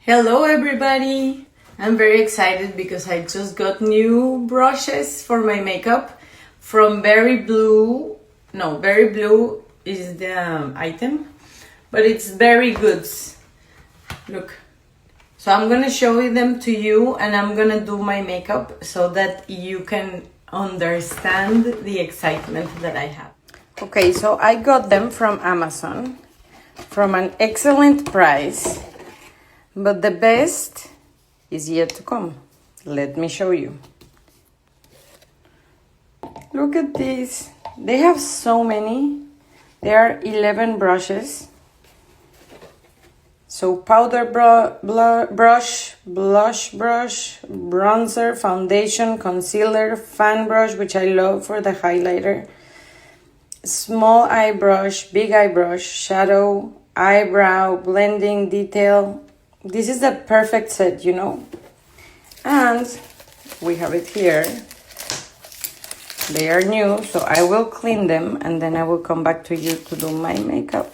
Hello everybody! I'm very excited because I just got new brushes for my makeup from Very Blue. No, Very Blue is the item, but it's Very Goods. Look. So I'm gonna show them to you and I'm gonna do my makeup so that you can understand the excitement that I have. Okay, so I got them from Amazon from an excellent price. But the best is yet to come. Let me show you. Look at this. They have so many. There are 11 brushes. So powder brush, blush brush, bronzer, foundation, concealer, fan brush, which I love for the highlighter, small eye brush, big eye brush, shadow, eyebrow, blending, detail. This is the perfect set, you know. And we have it here. They are new, so I will clean them and then I will come back to you to do my makeup.